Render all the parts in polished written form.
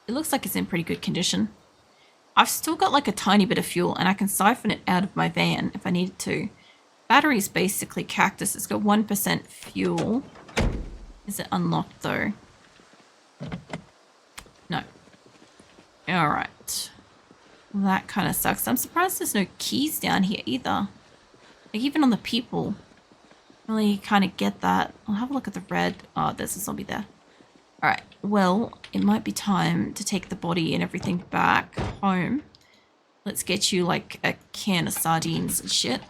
It looks like it's in pretty good condition. I've still got like a tiny bit of fuel and I can siphon it out of my van if I needed to. Battery's basically cactus. It's got 1% fuel. Is it unlocked though? No. Alright. Well, that kind of sucks. I'm surprised there's no keys down here either. Like even on the people. Really kind of get that. I'll have a look at the red. Oh, there's a zombie there. Alright, well, it might be time to take the body and everything back home. Let's get you like a can of sardines and shit.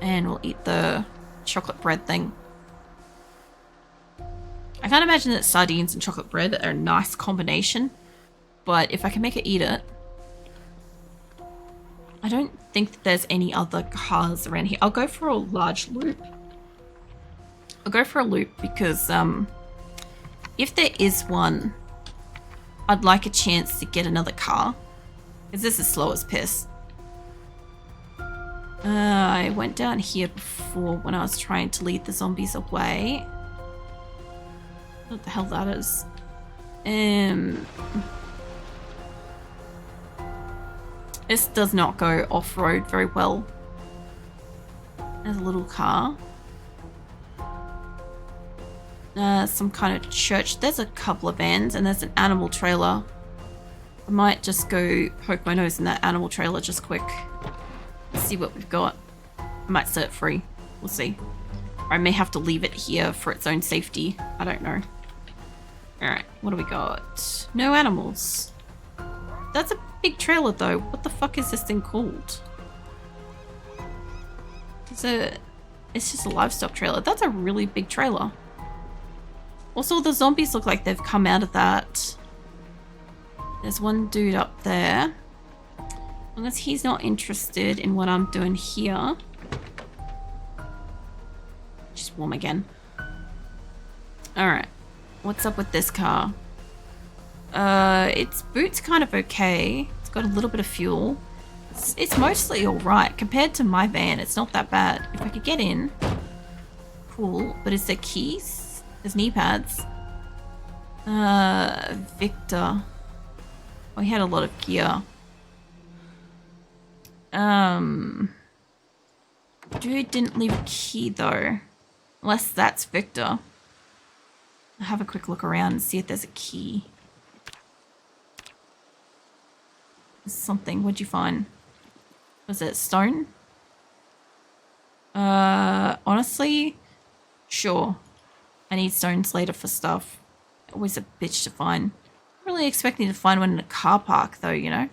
And we'll eat the chocolate bread thing. I can't imagine that sardines and chocolate bread are a nice combination. But if I can make it eat it. I don't think that there's any other cars around here. I'll go for a large loop. I'll go for a loop because if there is one, I'd like a chance to get another car. Because this is slow as piss. I went down here before when I was trying to lead the zombies away. What the hell that is? This does not go off-road very well. There's a little car. Some kind of church. There's a couple of vans and there's an animal trailer. I might just go poke my nose in that animal trailer just quick. Let's see what we've got. I might set it free. We'll see. Or I may have to leave it here for its own safety. I don't know. Alright, what do we got? No animals. That's a big trailer though. What the fuck is this thing called? It's just a livestock trailer. That's a really big trailer. Also, the zombies look like they've come out of that. There's one dude up there. Unless he's not interested in what I'm doing here. Just warm again. Alright. What's up with this car? Its boot's kind of okay. It's got a little bit of fuel. It's mostly alright. Compared to my van, it's not that bad. If I could get in. Cool. But is there keys? There's knee pads. Victor. Oh, he had a lot of gear. Dude didn't leave a key though. Unless that's Victor. I'll have a quick look around and see if there's a key. Something. What'd you find? Was it stone? Honestly, sure. I need stones later for stuff. Always a bitch to find. I'm really expecting to find one in a car park though, you know?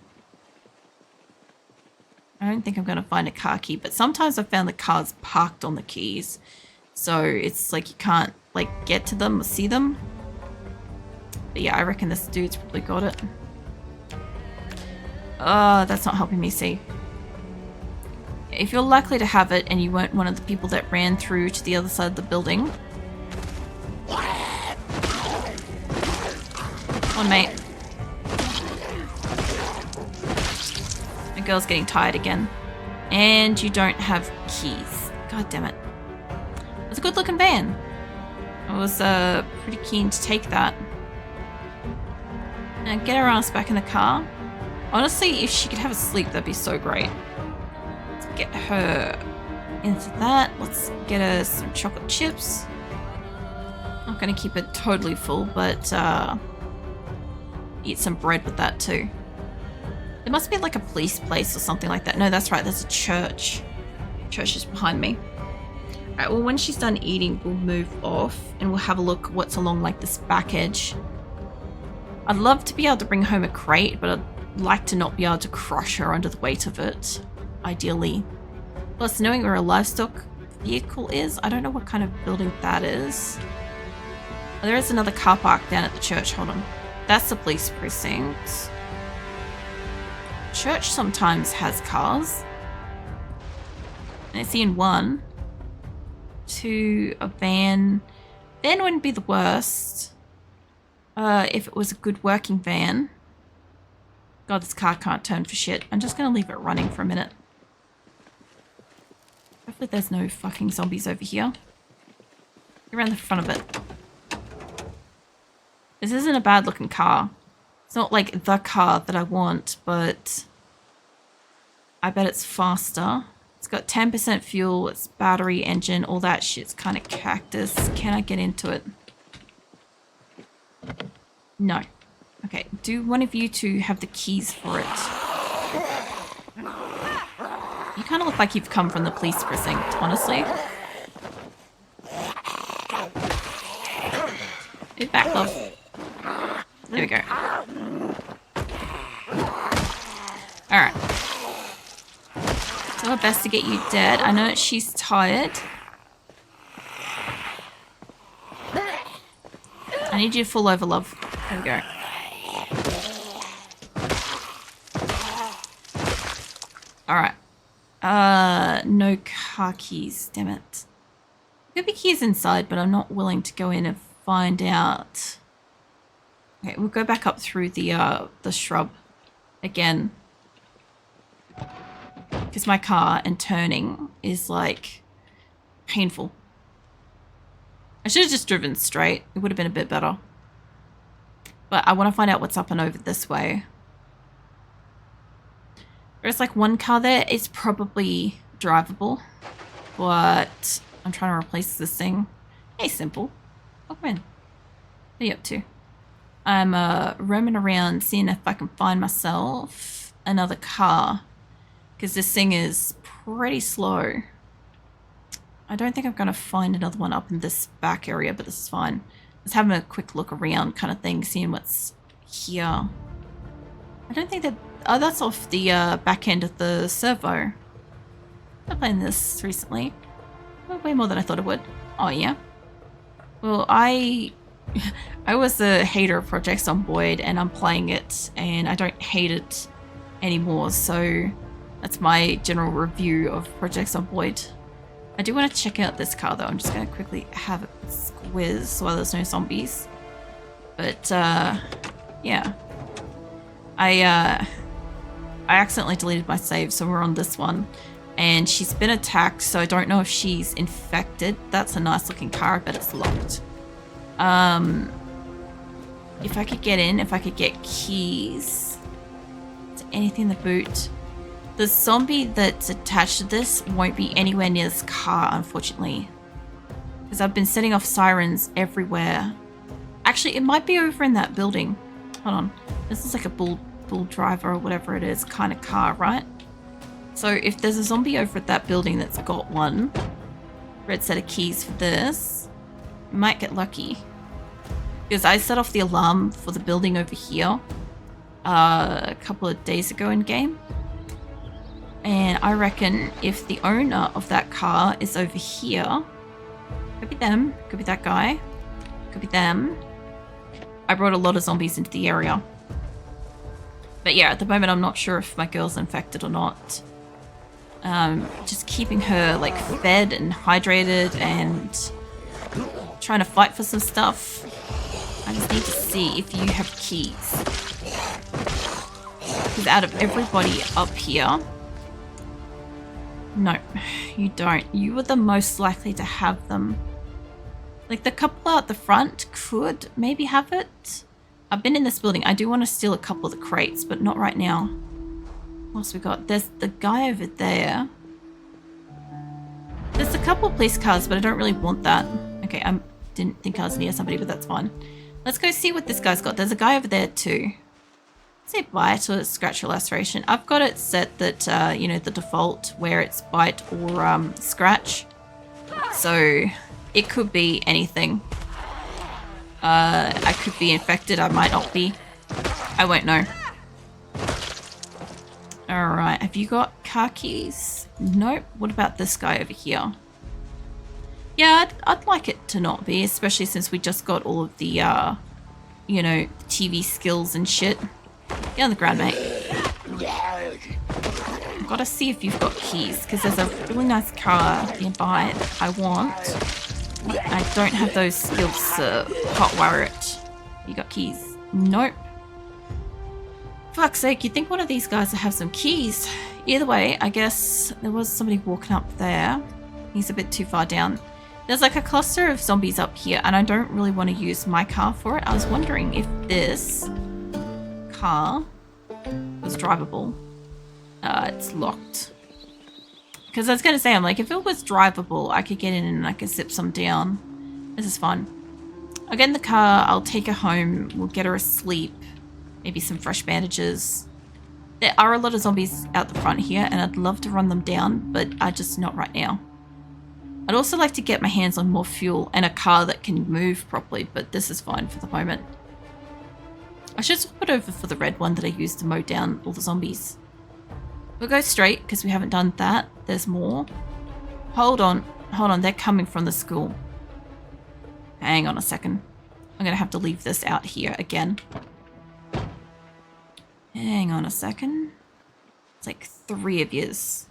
I don't think I'm going to find a car key, but sometimes I've found the cars parked on the keys. So it's like you can't like get to them or see them. But yeah, I reckon this dude's probably got it. That's not helping me see. If you're likely to have it and you weren't one of the people that ran through to the other side of the building. Come on, mate. The girl's getting tired again. And you don't have keys. God damn it. It's a good looking van. I was pretty keen to take that. Now get her ass back in the car. Honestly, if she could have a sleep, that'd be so great. Let's get her into that. Let's get her some chocolate chips. Not gonna keep it totally full, but eat some bread with that too. There must be like a police place or something like that. No, that's right, there's a church. Church is behind me. Alright, well when she's done eating, we'll move off and we'll have a look what's along like this back edge. I'd love to be able to bring home a crate, but I'd like to not be able to crush her under the weight of it, ideally. Plus, knowing where a livestock vehicle is, I don't know what kind of building that is. Oh, there is another car park down at the church, hold on. That's the police precinct. Church sometimes has cars. And I see in one. Two, a van. Van wouldn't be the worst. If it was a good working van. God, this car can't turn for shit. I'm just gonna leave it running for a minute. Hopefully there's no fucking zombies over here. Get around the front of it. This isn't a bad looking car. It's not like the car that I want, but I bet it's faster. It's got 10% fuel, it's battery, engine, all that shit's kind of cactus. Can I get into it? No. Okay, do one of you two have the keys for it? You kind of look like you've come from the police precinct, honestly. Move back, love. There we go. Alright. Do our best to get you dead. I know she's tired. I need you to fall over, love. There we go. Alright. No car keys, damn it. Could be keys inside, but I'm not willing to go in and find out. Okay, we'll go back up through the shrub again. Because my car and turning is like painful. I should have just driven straight. It would have been a bit better. But I want to find out what's up and over this way. There's like one car there. It's probably drivable. But I'm trying to replace this thing. Hey, simple. Welcome in. What are you up to? I'm roaming around seeing if I can find myself another car. Because this thing is pretty slow. I don't think I'm going to find another one up in this back area, but this is fine. Just having a quick look around kind of thing, seeing what's here. I don't think that... Oh, that's off the back end of the servo. I've played this recently. Oh, way more than I thought it would. Oh, yeah. Well, I was a hater of Project Zomboid, and I'm playing it, and I don't hate it anymore, so that's my general review of Project Zomboid. I do want to check out this car, though. I'm just going to quickly have a squiz while there's no zombies. But, yeah. I accidentally deleted my save, so we're on this one. And she's been attacked, so I don't know if she's infected. That's a nice looking car, but it's locked. If I could get in, if I could get keys. Is there anything in the boot? The zombie that's attached to this won't be anywhere near this car, unfortunately. Because I've been setting off sirens everywhere. Actually, it might be over in that building. Hold on. This is like a bull driver or whatever it is kind of car, right? So if there's a zombie over at that building that's got one red set of keys for this, we might get lucky. Because I set off the alarm for the building over here a couple of days ago in game. And I reckon if the owner of that car is over here, could be them, could be that guy, could be them. I brought a lot of zombies into the area. But yeah, at the moment I'm not sure if my girl's infected or not. Just keeping her like fed and hydrated and trying to fight for some stuff. I just need to see if you have keys. Because out of everybody up here, no, you don't. You were the most likely to have them. Like the couple out the front could maybe have it. I've been in this building. I do want to steal a couple of the crates, but not right now. What else we got? There's the guy over there. There's a couple of police cars, but I don't really want that. Okay, I didn't think I was near somebody, but that's fine. Let's go see what this guy's got. There's a guy over there too. Say bite or scratch or laceration. I've got it set that, you know, the default where it's bite or scratch. So it could be anything. I could be infected. I might not be. I won't know. Alright, have you got car keys? Nope. What about this guy over here? Yeah, I'd like it to not be, especially since we just got all of the, you know, TV skills and shit. Get on the ground, mate. I've got to see if you've got keys, because there's a really nice car nearby I want. I don't have those skills to hotwire it. You got keys? Nope. Fuck's sake, you'd think one of these guys would have some keys. Either way, I guess there was somebody walking up there. He's a bit too far down. There's like a cluster of zombies up here, and I don't really want to use my car for it. I was wondering if this car was drivable. It's locked. Because I was going to say, I'm like, if it was drivable, I could get in and I could zip some down. This is fun. I'll get in the car, I'll take her home, we'll get her asleep. Maybe some fresh bandages. There are a lot of zombies out the front here, and I'd love to run them down, but just not right now. I'd also like to get my hands on more fuel and a car that can move properly, but this is fine for the moment. I should swap it over for the red one that I used to mow down all the zombies. We'll go straight because we haven't done that. There's more. Hold on, they're coming from the school. Hang on a second. I'm going to have to leave this out here again. Hang on a second. It's like 3 of yous.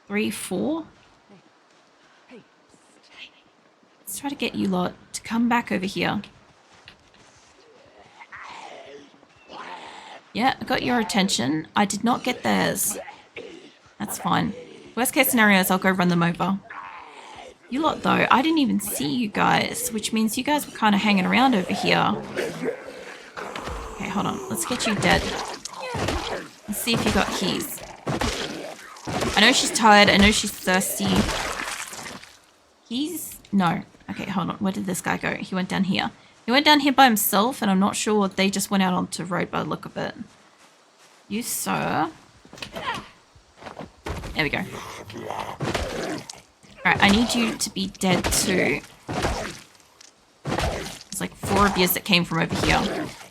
3, 4. Let's try to get you lot to come back over here. Yeah, I got your attention. I did not get theirs. That's fine. Worst case scenario is I'll go run them over. You lot though, I didn't even see you guys, which means you guys were kind of hanging around over here. Okay, hold on. Let's get you dead. Let's see if you got keys. I know she's tired. I know she's thirsty. Keys? No. Okay, hold on. Where did this guy go? He went down here. He went down here by himself, and I'm not sure they just went out onto the road by the look of it. You, sir. There we go. Alright, I need you to be dead too. There's like 4 of yous that came from over here.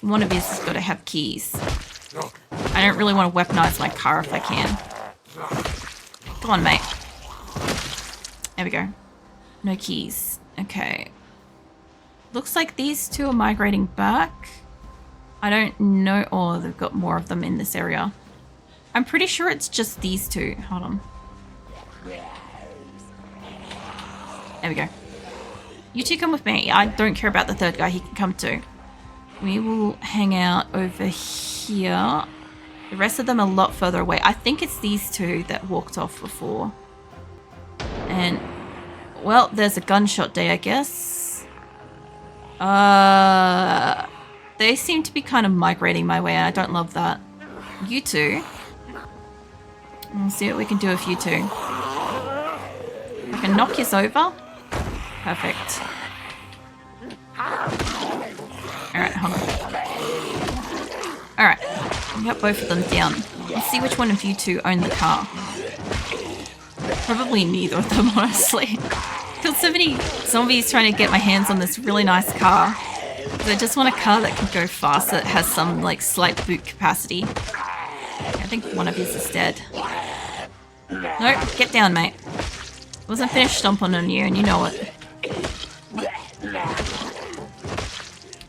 One of yous has got to have keys. I don't really want to weaponize my car if I can. Come on, mate. There we go. No keys. Okay. Looks like these 2 are migrating back. I don't know. Oh, they've got more of them in this area. I'm pretty sure it's just these 2. Hold on. There we go. You 2 come with me. I don't care about the 3rd guy. He can come too. We will hang out over here. The rest of them are a lot further away. I think it's these 2 that walked off before. And, well, there's a gunshot day, I guess. They seem to be kind of migrating my way, and I don't love that. You 2. We'll see what we can do with you 2. I can knock his over. Perfect. Alright, hold on. Alright, we got both of them down. Let's see which one of you 2 own the car. Probably neither of them, honestly. Killed so many zombies trying to get my hands on this really nice car. I just want a car that can go fast, that has some like slight boot capacity. I think one of yous is dead. No, get down, mate. Wasn't finished stomping on you, and you know it.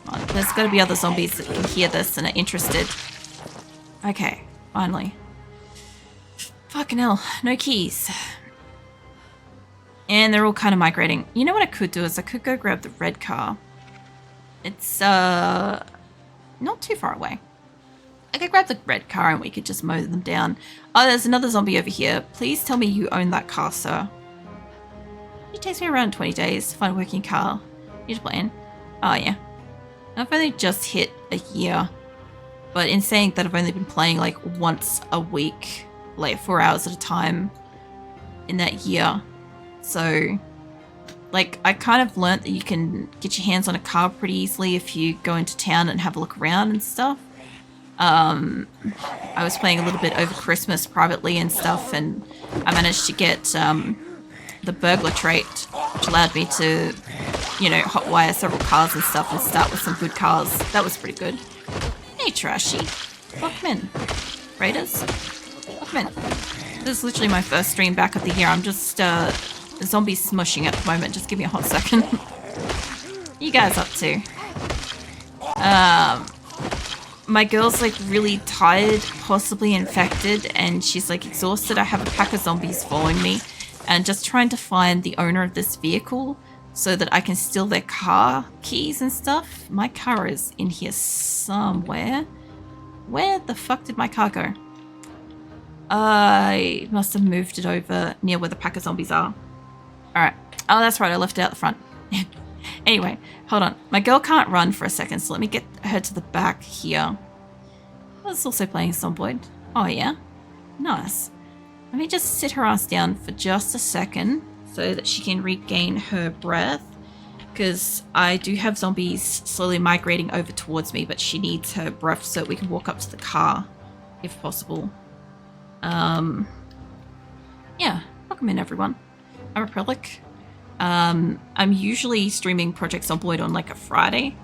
Oh, there's got to be other zombies that can hear this and are interested. Okay, finally. Fucking hell, no keys. And they're all kind of migrating. You know what I could do is I could go grab the red car. It's not too far away. I could grab the red car and we could just mow them down. Oh, there's another zombie over here. Please tell me you own that car, sir. It takes me around 20 days to find a working car. Here's a plan. Oh, yeah. I've only just hit a year. But in saying that, I've only been playing like once a week, like 4 hours at a time in that year. So, like, I kind of learnt that you can get your hands on a car pretty easily if you go into town and have a look around and stuff. I was playing a little bit over Christmas privately and stuff, and I managed to get the burglar trait, which allowed me to, you know, hotwire several cars and stuff and start with some good cars. That was pretty good. Hey, Trashy. Welcome in. Raiders? Welcome in. This is literally my first stream back of the year. I'm just zombie smushing at the moment. Just give me a hot second. You guys up to? My girl's like really tired, possibly infected, and she's like exhausted. I have a pack of zombies following me and just trying to find the owner of this vehicle so that I can steal their car keys and stuff. My car is in here somewhere. Where the fuck did my car go? I must have moved it over near where the pack of zombies are. Alright. Oh, that's right. I left it out the front. Anyway, hold on. My girl can't run for a second, so let me get her to the back here. I was also playing Zomboid. Oh, yeah? Nice. Let me just sit her ass down for just a second so that she can regain her breath. Because I do have zombies slowly migrating over towards me, but she needs her breath so we can walk up to the car, if possible. Yeah, welcome in everyone. I'm Republic. I'm usually streaming Project Zomboid on like a Friday,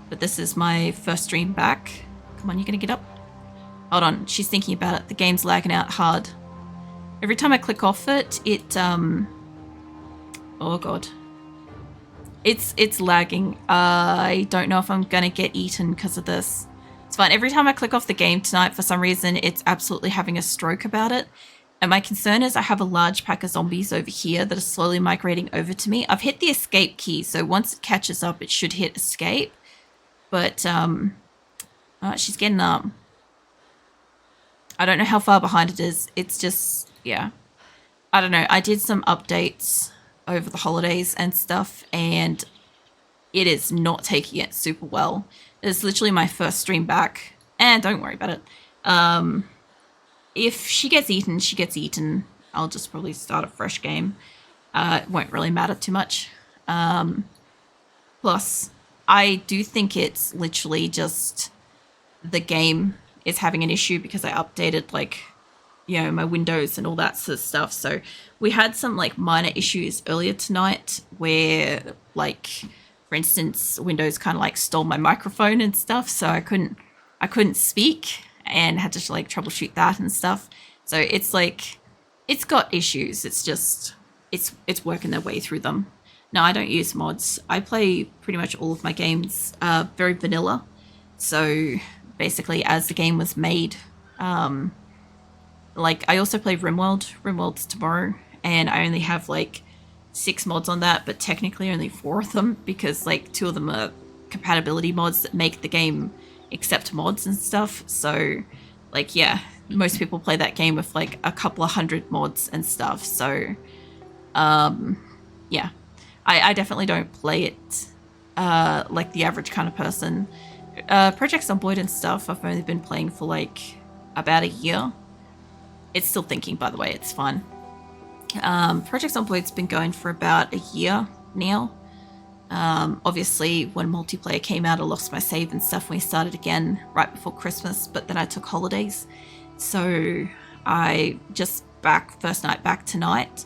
but this is my first stream back. Come on, you gonna get up? Hold on, she's thinking about it. The game's lagging out hard. Every time I click off it, oh god. It's lagging. I don't know if I'm gonna get eaten because of this. It's fine. Every time I click off the game tonight, for some reason, it's absolutely having a stroke about it. And my concern is I have a large pack of zombies over here that are slowly migrating over to me. I've hit the escape key, so once it catches up, it should hit escape. But, she's getting up. I don't know how far behind it is. It's just, yeah. I don't know. I did some updates over the holidays and stuff, and it is not taking it super well. It's literally my first stream back, and don't worry about it. If she gets eaten, she gets eaten. I'll just probably start a fresh game. It won't really matter too much. Plus, I do think it's literally just the game is having an issue because I updated, like, you know, my Windows and all that sort of stuff. So we had some like minor issues earlier tonight where, like, for instance, Windows kind of like stole my microphone and stuff, so I couldn't speak and had to like troubleshoot that and stuff. So it's like, it's got issues. It's just, it's working their way through them. No, I don't use mods. I play pretty much all of my games very vanilla. So basically as the game was made. Like, I also play RimWorld. RimWorld's tomorrow, and I only have like 6 mods on that, but technically only 4 of them because like 2 of them are compatibility mods that make the game accept mods and stuff. So like, yeah, most people play that game with like a couple of 100 mods and stuff. So yeah, I definitely don't play it like the average kind of person. Project Zomboid and stuff I've only been playing for like about a year. It's still thinking, by the way. It's fine. Project Zomboid's been going for about a year now. Obviously, when multiplayer came out, I lost my save and stuff when we started again right before Christmas, but then I took holidays. So I just first night back tonight.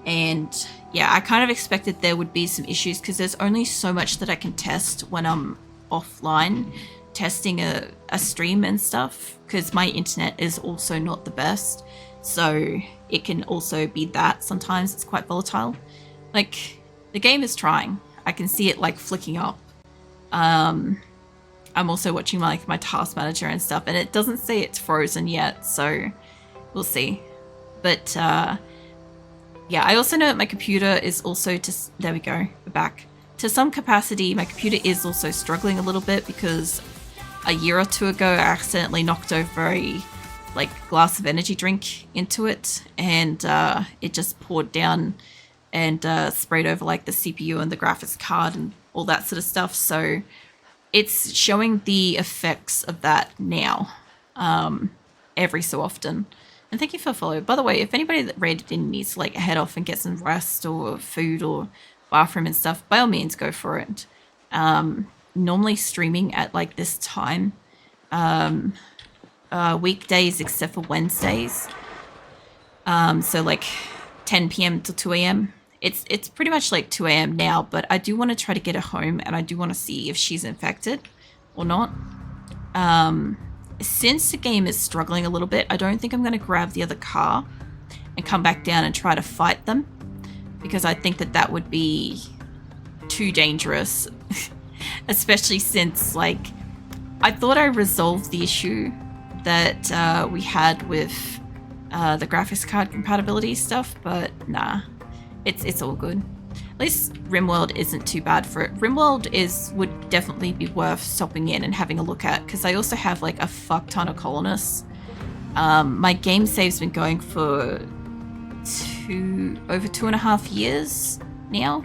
And yeah, I kind of expected there would be some issues because there's only so much that I can test when I'm offline testing a stream and stuff, because my internet is also not the best, so it can also be that sometimes it's quite volatile. Like, the game is trying. I can see it like flicking up. I'm also watching my task manager and stuff, and it doesn't say it's frozen yet, so we'll see. But yeah, I also know that my computer is also there we go, we're back. To some capacity, my computer is also struggling a little bit because a year or 2 ago, I accidentally knocked over a glass of energy drink into it, and it just poured down and sprayed over like the CPU and the graphics card and all that sort of stuff. So it's showing the effects of that now, every so often. And thank you for follow. By the way, if anybody that raided in needs to like head off and get some rest or food or bathroom and stuff, by all means go for it. Normally streaming at like this time, weekdays except for Wednesdays, so like 10 p.m. to 2 a.m. It's pretty much like 2 a.m. now, but I do want to try to get her home, and I do want to see if she's infected or not. Since the game is struggling a little bit, I don't think I'm going to grab the other car and come back down and try to fight them, because I think that would be too dangerous. Especially since, like, I thought I resolved the issue that we had with the graphics card compatibility stuff, but nah, it's all good. At least RimWorld isn't too bad for it. RimWorld would definitely be worth stopping in and having a look at, because I also have like a fuck ton of colonists. My game save's been going for over 2.5 years, now,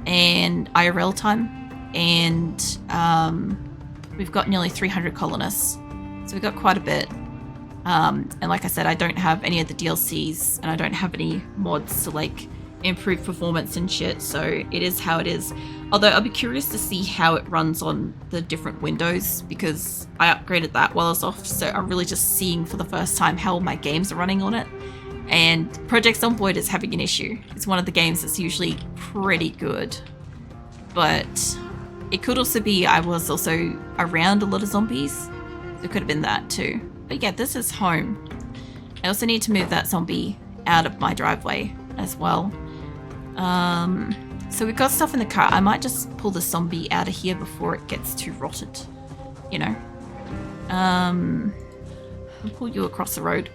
and IRL time, and we've got nearly 300 colonists, so we've got quite a bit. And like I said, I don't have any of the DLCs, and I don't have any mods to like improve performance and shit, so it is how it is. Although I'll be curious to see how it runs on the different windows, because I upgraded that while I was off, so I'm really just seeing for the first time how my games are running on it. And Project Zomboid is having an issue. It's one of the games that's usually pretty good, but it could also be I was also around a lot of zombies, so it could have been that too. But yeah, this is home. I also need to move that zombie out of my driveway as well. So we've got stuff in the car. I might just pull the zombie out of here before it gets too rotted, you know. I'll pull you across the road.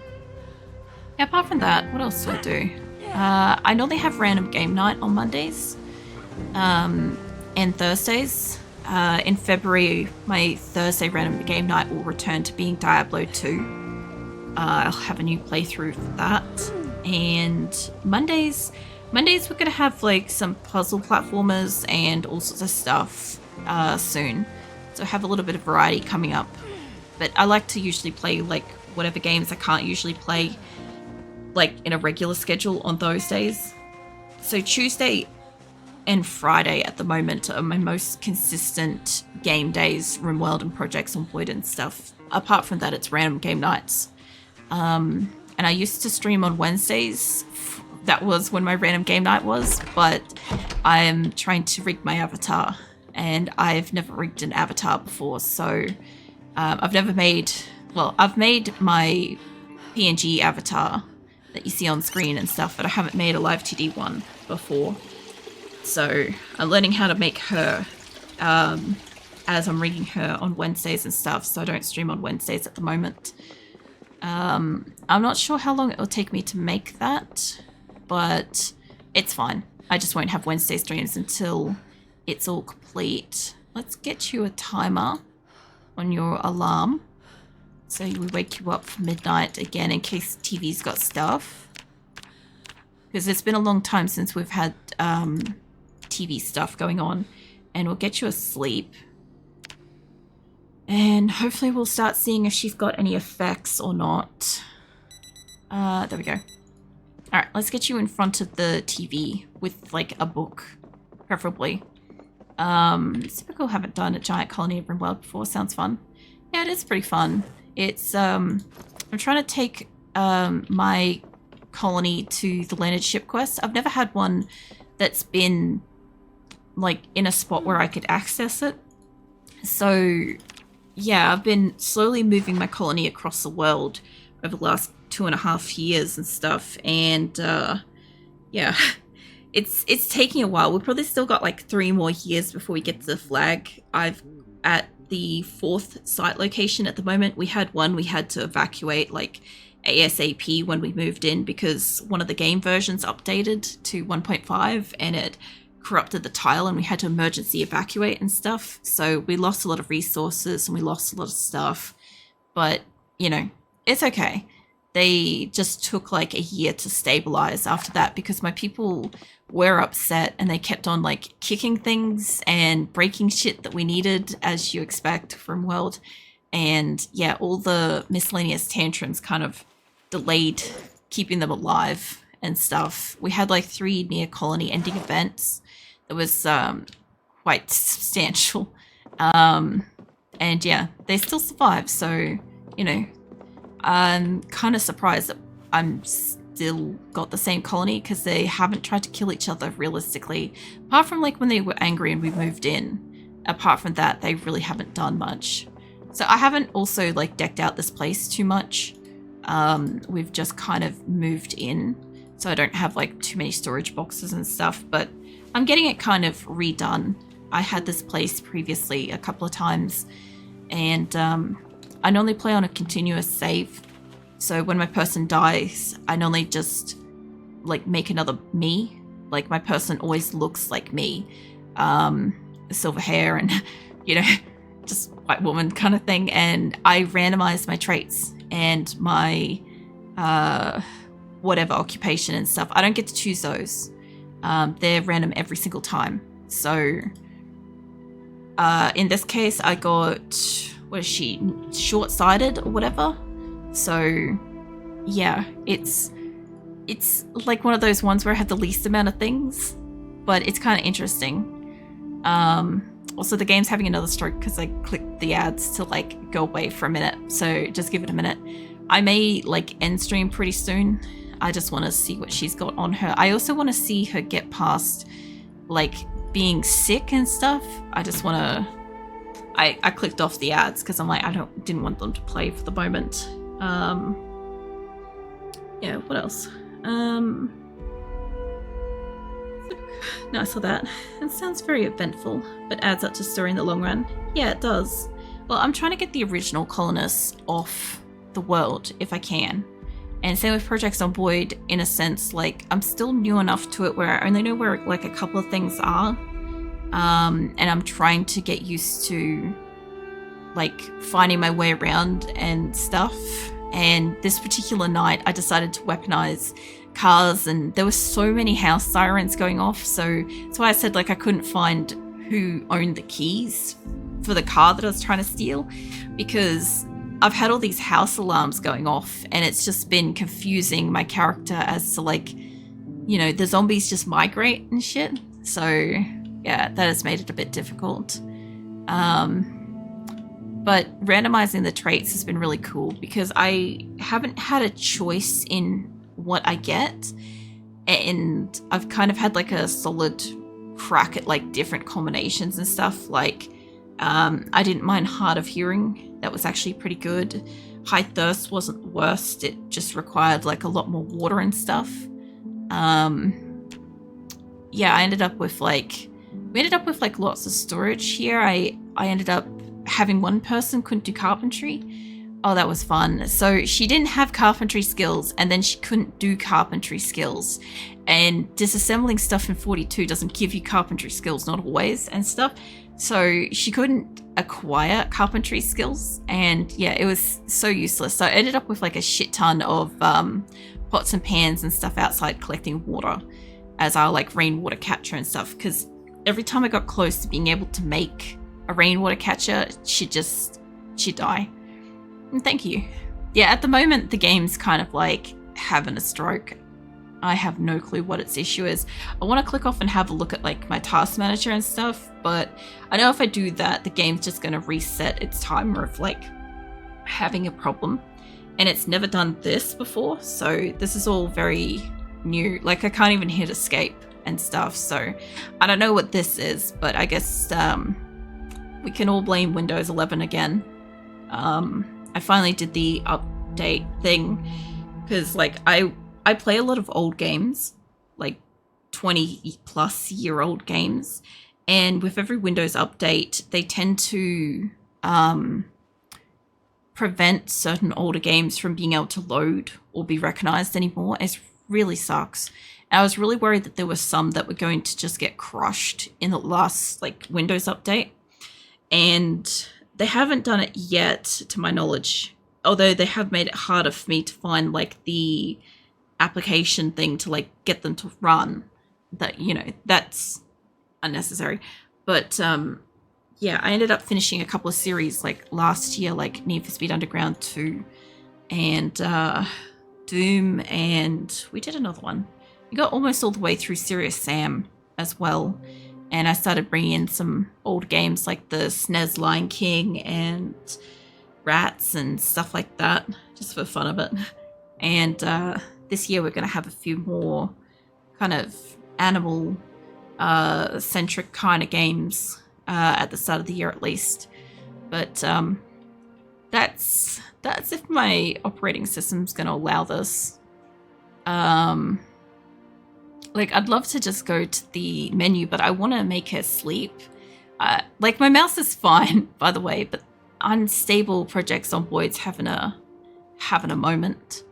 Yeah, apart from that, what else do I do? I normally have random game night on Mondays and Thursdays. In February, my Thursday random game night will return to being Diablo 2. I'll have a new playthrough for that. And Mondays we're going to have like some puzzle platformers and all sorts of stuff soon. So I have a little bit of variety coming up. But I like to usually play like whatever games I can't usually play like in a regular schedule on those days. So Tuesday and Friday at the moment are my most consistent game days, RimWorld and Project Zomboid and stuff. Apart from that, it's random game nights. And I used to stream on Wednesdays. That was when my random game night was, but I'm trying to rig my avatar, and I've never rigged an avatar before, so I've made my PNG avatar that you see on screen and stuff, but I haven't made a live TD one before. So I'm learning how to make her as I'm rigging her on Wednesdays and stuff, so I don't stream on Wednesdays at the moment. I'm not sure how long it will take me to make that, but it's fine. I just won't have Wednesday streams until it's all complete. Let's get you a timer on your alarm, so we wake you up for midnight again in case the TV's got stuff. Because it's been a long time since we've had TV stuff going on, and we'll get you asleep. And hopefully we'll start seeing if she's got any effects or not. There we go. Alright, let's get you in front of the TV with like a book, preferably. Typical, haven't done a giant colony of RimWorld before. Sounds fun. Yeah, it is pretty fun. It's I'm trying to take my colony to the landed ship quest. I've never had one that's been like in a spot where I could access it. So yeah, I've been slowly moving my colony across the world over the last 2.5 years and stuff, and yeah, it's taking a while. We've probably still got like 3 more years before we get to the flag. I've at the 4th site location at the moment. We had one we had to evacuate like ASAP when we moved in because one of the game versions updated to 1.5 and it corrupted the tile, and we had to emergency evacuate and stuff. So we lost a lot of resources and we lost a lot of stuff, but you know, it's okay. They just took like a year to stabilize after that because my people were upset and they kept on like kicking things and breaking shit that we needed, as you expect from World. And yeah, all the miscellaneous tantrums kind of delayed keeping them alive and stuff. We had like 3 near colony ending events. It was quite substantial. And yeah, they still survived. So, you know, I'm kind of surprised that I'm still got the same colony because they haven't tried to kill each other realistically. Apart from like when they were angry and we moved in. Apart from that, they really haven't done much. So I haven't also like decked out this place too much. We've just kind of moved in. So I don't have like too many storage boxes and stuff, but I'm getting it kind of redone. I had this place previously a couple of times, and I normally play on a continuous save. So when my person dies, I normally just like make another me. Like my person always looks like me. Silver hair and, you know, just white woman kind of thing. And I randomize my traits and my whatever occupation and stuff. I don't get to choose those. They're random every single time. So in this case, I got, what is she, short-sighted or whatever? So yeah, it's like one of those ones where I have the least amount of things, but it's kind of interesting. Also, the game's having another stroke because I clicked the ads to like go away for a minute, so just give it a minute. I may like end stream pretty soon. I just want to see what she's got on her. I also want to see her get past like being sick and stuff. I just want to, I clicked off the ads because I'm like, didn't want them to play for the moment. Yeah, what else? No, I saw that. It sounds very eventful, but adds up to story in the long run. Yeah, it does. Well, I'm trying to get the original colonists off the world if I can. And same with Project Zomboid, in a sense, like, I'm still new enough to it where I only know where, like, a couple of things are. And I'm trying to get used to, like, finding my way around and stuff. And this particular night, I decided to weaponize cars, and there were so many house sirens going off, so that's why I said, like, I couldn't find who owned the keys for the car that I was trying to steal, because I've had all these house alarms going off, and it's just been confusing my character as to, like, you know, the zombies just migrate and shit. So yeah, that has made it a bit difficult. But randomizing the traits has been really cool because I haven't had a choice in what I get, and I've kind of had like a solid crack at like different combinations and stuff. Like I didn't mind Hard of Hearing, that was actually pretty good. High Thirst wasn't the worst, it just required like a lot more water and stuff. Yeah, we ended up with like lots of storage here. I ended up having one person couldn't do carpentry. Oh, that was fun. So she didn't have carpentry skills, and then she couldn't do carpentry skills. And disassembling stuff in 42 doesn't give you carpentry skills, not always, and stuff. So she couldn't acquire carpentry skills, and yeah, it was so useless. So I ended up with like a shit ton of pots and pans and stuff outside collecting water as our like rainwater catcher and stuff, because every time I got close to being able to make a rainwater catcher, she'd die. And thank you. Yeah, at the moment the game's kind of like having a stroke. I have no clue what its issue is. I want to click off and have a look at like my task manager and stuff, but I know if I do that, the game's just going to reset its timer of like having a problem. And it's never done this before, so this is all very new. Like, I can't even hit escape and stuff, so I don't know what this is, but I guess we can all blame Windows 11 again. I finally did the update thing because like I play a lot of old games, like 20 plus year old games, and with every Windows update they tend to prevent certain older games from being able to load or be recognized anymore. It really sucks. And I was really worried that there were some that were going to just get crushed in the last like Windows update, and they haven't done it yet, to my knowledge, although they have made it harder for me to find like the application thing to like get them to run. That, you know, that's unnecessary. But yeah, I ended up finishing a couple of series like last year, like Need for Speed Underground 2 and Doom, and we did another one. We got almost all the way through Serious Sam as well. And I started bringing in some old games like the SNES Lion King and Rats and stuff like that, just for fun of it. And this year we're going to have a few more kind of animal-centric kind of games at the start of the year at least. But that's if my operating system's going to allow this. Like, I'd love to just go to the menu, but I want to make her sleep. Like, my mouse is fine, by the way, but unstable Project Zomboid's having a moment.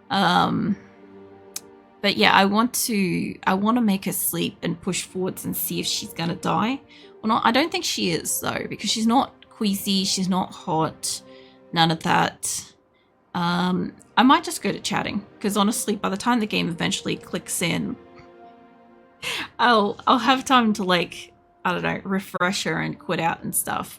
But yeah, I want to make her sleep and push forwards and see if she's gonna die or not. I don't think she is though, because she's not queasy, she's not hot, none of that. I might just go to chatting, because honestly, by the time the game eventually clicks in, I'll have time to like, I don't know, refresh her and quit out and stuff.